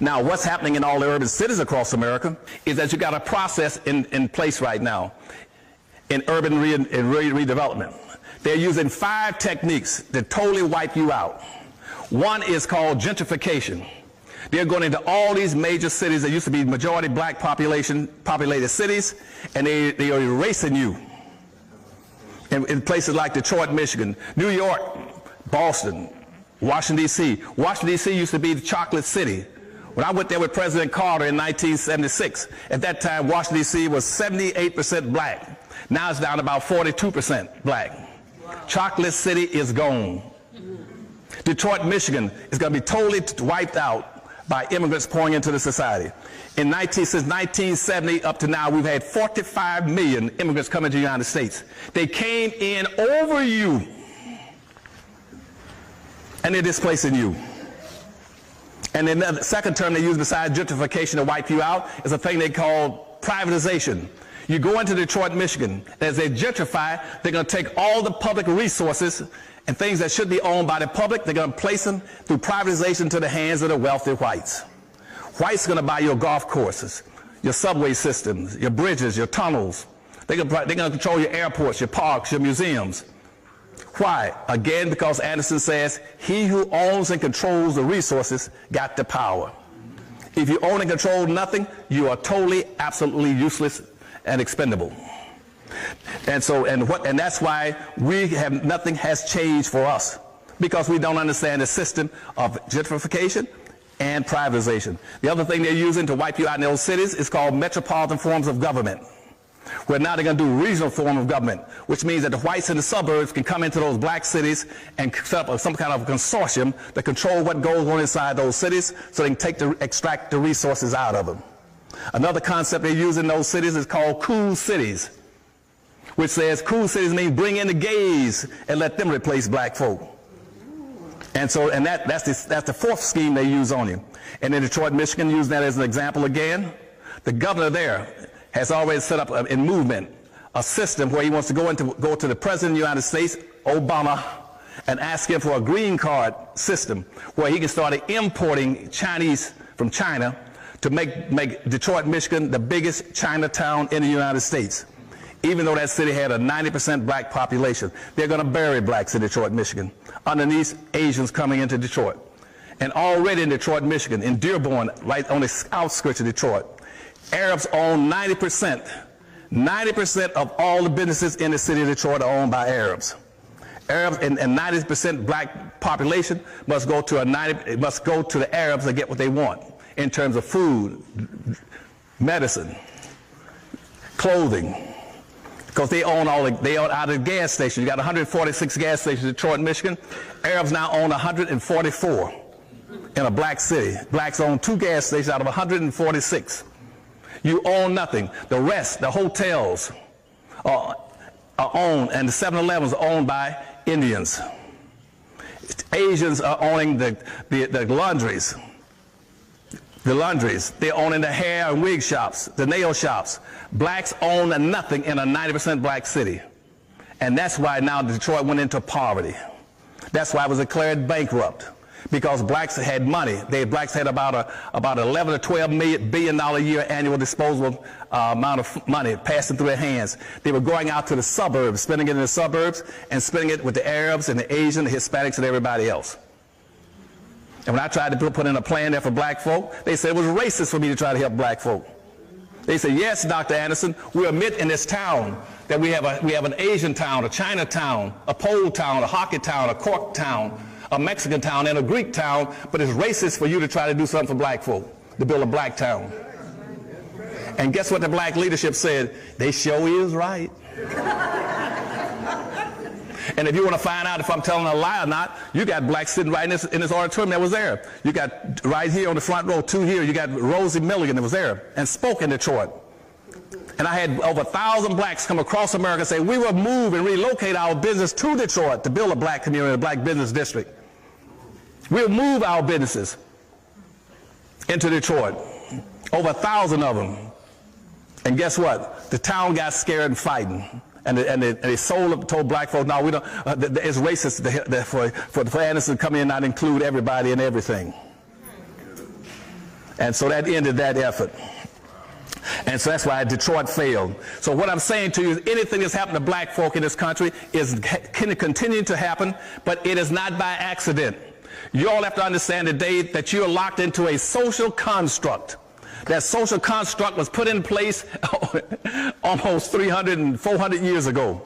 Now, what's happening in all the urban cities across America is that you got a process in place right now in urban redevelopment. They're using 5 techniques that totally wipe you out. One is called gentrification. They're going into all these major cities that used to be majority black populated cities, and they are erasing you. In places like Detroit, Michigan, New York, Boston, Washington, D.C. Washington, D.C. used to be the chocolate city. When I went there with President Carter in 1976, at that time, Washington, D.C. was 78% black. Now it's down to about 42% black. Wow. Chocolate City is gone. Detroit, Michigan is going to be totally wiped out by immigrants pouring into the society. Since 1970 up to now, we've had 45 million immigrants coming to the United States. They came in over you, and they're displacing you. And then the second term they use besides gentrification to wipe you out is a thing they call privatization. You go into Detroit, Michigan, as they gentrify, they're going to take all the public resources and things that should be owned by the public, they're going to place them through privatization to the hands of the wealthy whites. Whites are going to buy your golf courses, your subway systems, your bridges, your tunnels. They're going to control your airports, your parks, your museums. Why? Again, because Anderson says, he who owns and controls the resources got the power. If you own and control nothing, you are totally, absolutely useless and expendable. And that's why nothing has changed for us, because we don't understand the system of gentrification and privatization. The other thing they're using to wipe you out in those cities is called metropolitan forms of government, where now they're going to do regional form of government, which means that the whites in the suburbs can come into those black cities and set up some kind of a consortium to control what goes on inside those cities so they can extract the resources out of them. Another concept they use in those cities is called cool cities, which says cool cities means bring in the gays and let them replace black folk. And that's the fourth scheme they use on you. And in Detroit, Michigan, using that as an example again, the governor there has already set up in movement a system where he wants to go to the President of the United States, Obama, and ask him for a green card system where he can start importing Chinese from China to make Detroit, Michigan the biggest Chinatown in the United States. Even though that city had a 90% black population, they're going to bury blacks in Detroit, Michigan, underneath Asians coming into Detroit. And already in Detroit, Michigan, in Dearborn, right on the outskirts of Detroit, Arabs own 90%. 90% of all the businesses in the city of Detroit are owned by Arabs. Arabs and 90% black population must go to the Arabs to get what they want in terms of food, medicine, clothing. Because they own they own out of the gas stations. You got 146 gas stations in Detroit, Michigan. Arabs now own 144 in a black city. Blacks own 2 gas stations out of 146. You own nothing. The rest, the hotels are owned, and the 7-Elevens are owned by Indians. Asians are owning the laundries. The laundries, they're owning the hair and wig shops, the nail shops. Blacks own nothing in a 90% black city. And that's why now Detroit went into poverty. That's why it was declared bankrupt, because blacks had money. Blacks had about 11 or 12 billion a year annual disposable amount of money passing through their hands. They were going out to the suburbs, spending it in the suburbs, and spending it with the Arabs and the Asians, the Hispanics, and everybody else. And when I tried to put in a plan there for black folk, they said it was racist for me to try to help black folk. They said, yes, Dr. Anderson, we admit in this town that we have an Asian town, a Chinatown, a Pole town, a hockey town, a Cork town, a Mexican town, and a Greek town, but it's racist for you to try to do something for black folk, to build a black town. And guess what the black leadership said? They sure is right. And if you want to find out if I'm telling a lie or not, you got blacks sitting right in this auditorium that was there. You got right here on the front row, 2 here, you got Rosie Milligan that was there and spoke in Detroit. And I had over 1,000 blacks come across America and say, we will move and relocate our business to Detroit to build a black community, a black business district. We'll move our businesses into Detroit. Over 1,000 of them. And guess what? The town got scared and fighting. And they told black folks, no, we don't. It's racist for Anderson to come in and not include everybody and everything. And so that ended that effort. And so that's why Detroit failed. So what I'm saying to you is anything that's happened to black folk in this country is can continue to happen, but it is not by accident. You all have to understand today that you are locked into a social construct. That social construct was put in place almost 300 and 400 years ago.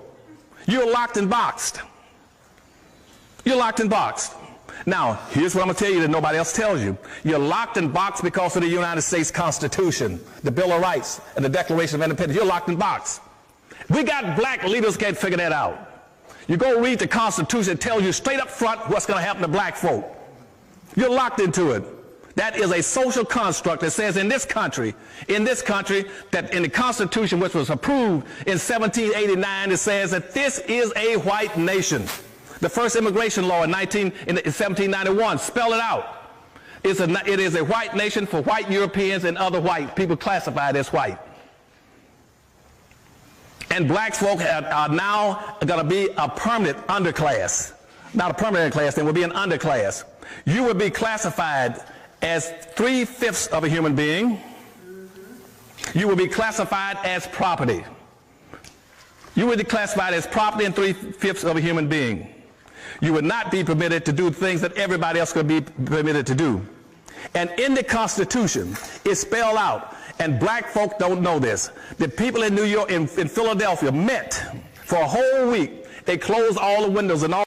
You're locked and boxed. You're locked and boxed. Now, here's what I'm going to tell you that nobody else tells you. You're locked and boxed because of the United States Constitution, the Bill of Rights, and the Declaration of Independence. You're locked and boxed. We got black leaders can't figure that out. You go read the Constitution, it tells you straight up front what's going to happen to black folk. You're locked into it. That is a social construct that says in this country, that in the Constitution, which was approved in 1789, it says that this is a white nation. The first immigration law in 1791 spelled it out. It is a white nation for white Europeans and other white people classified as white. And black folk are now going to be a permanent underclass. Not a permanent class, they will be an underclass. You will be classified as 3/5 of a human being. You will be classified as property. You will be classified as property and 3/5 of a human being. You would not be permitted to do things that everybody else could be permitted to do. And in the Constitution, it's spelled out, and black folk don't know this. The people in New York, in Philadelphia, met for a whole week. They closed all the windows and all